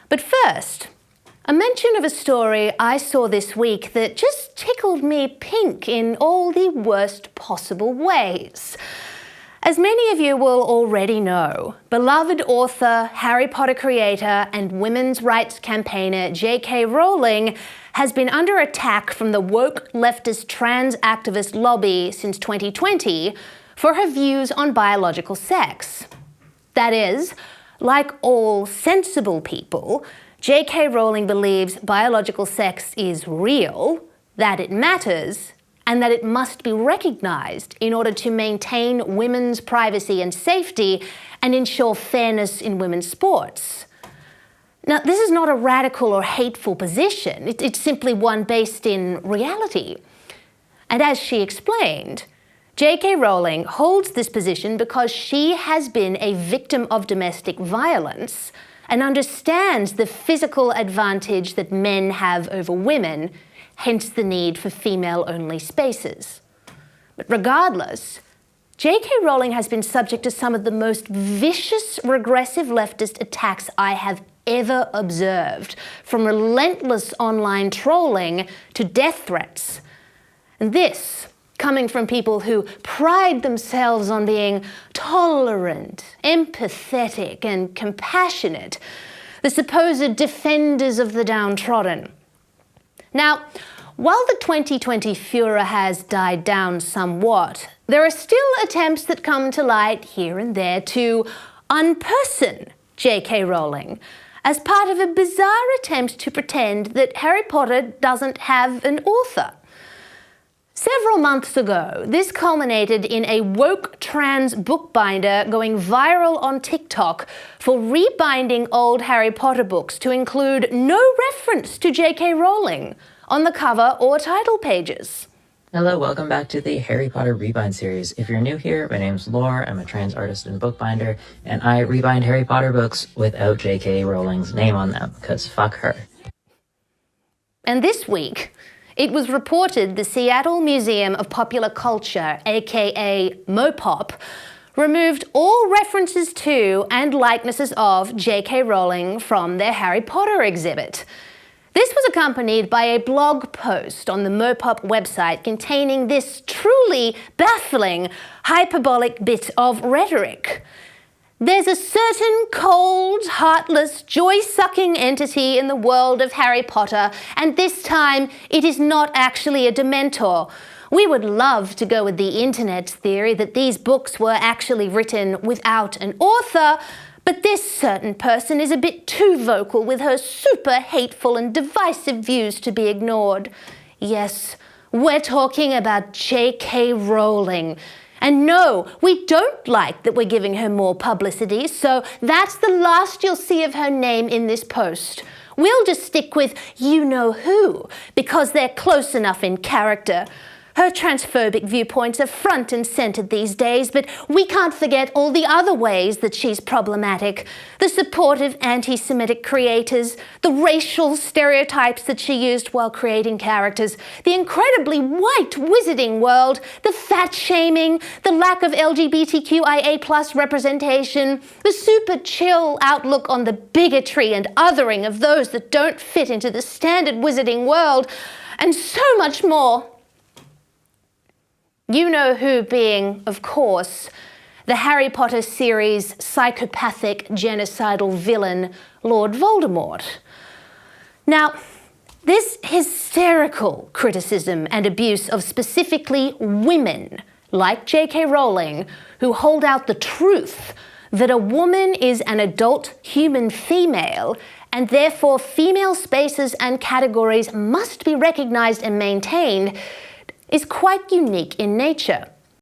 But first, a mention of a story I saw this week that just tickled me pink in all the worst possible ways. As many of you will already know, beloved author, Harry Potter creator, and women's rights campaigner JK Rowling has been under attack from the woke leftist trans activist lobby since 2020 for her views on biological sex. That is, like all sensible people, JK Rowling believes biological sex is real, that it matters, and that it must be recognized in order to maintain women's privacy and safety and ensure fairness in women's sports. Now, this is not a radical or hateful position. It's simply one based in reality. And as she explained, JK Rowling holds this position because she has been a victim of domestic violence and understands the physical advantage that men have over women, hence the need for female-only spaces. But regardless, JK Rowling has been subject to some of the most vicious, regressive leftist attacks I have ever observed, from relentless online trolling to death threats. And this, coming from people who pride themselves on being tolerant, empathetic, and compassionate, the supposed defenders of the downtrodden. Now, while the 2020 furor has died down somewhat, there are still attempts that come to light here and there to unperson JK Rowling as part of a bizarre attempt to pretend that Harry Potter doesn't have an author. Several months ago, this culminated in a woke trans bookbinder going viral on TikTok for rebinding old Harry Potter books to include no reference to JK Rowling on the cover or title pages. Hello, welcome back to the Harry Potter Rebind series. If you're new here, my name's Laura, I'm a trans artist and bookbinder, and I rebind Harry Potter books without JK Rowling's name on them, because fuck her. And this week, it was reported the Seattle Museum of Popular Culture, aka MoPop, removed all references to and likenesses of JK Rowling from their Harry Potter exhibit. This was accompanied by a blog post on the MoPop website containing this truly baffling, hyperbolic bit of rhetoric. There's a certain cold, heartless, joy-sucking entity in the world of Harry Potter, and this time it is not actually a Dementor. We would love to go with the internet's theory that these books were actually written without an author, but this certain person is a bit too vocal with her super hateful and divisive views to be ignored. Yes, we're talking about JK Rowling. And no, we don't like that we're giving her more publicity, so that's the last you'll see of her name in this post. We'll just stick with you-know-who, because they're close enough in character. Her transphobic viewpoints are front and centre these days, but we can't forget all the other ways that she's problematic. The supportive anti-Semitic creators, the racial stereotypes that she used while creating characters, the incredibly white wizarding world, the fat-shaming, the lack of LGBTQIA+ representation, the super chill outlook on the bigotry and othering of those that don't fit into the standard wizarding world, and so much more. You-know-who being, of course, the Harry Potter series' psychopathic, genocidal villain, Lord Voldemort. Now, this hysterical criticism and abuse of specifically women, like JK Rowling, who hold out the truth that a woman is an adult human female, and therefore female spaces and categories must be recognized and maintained, is quite unique in nature.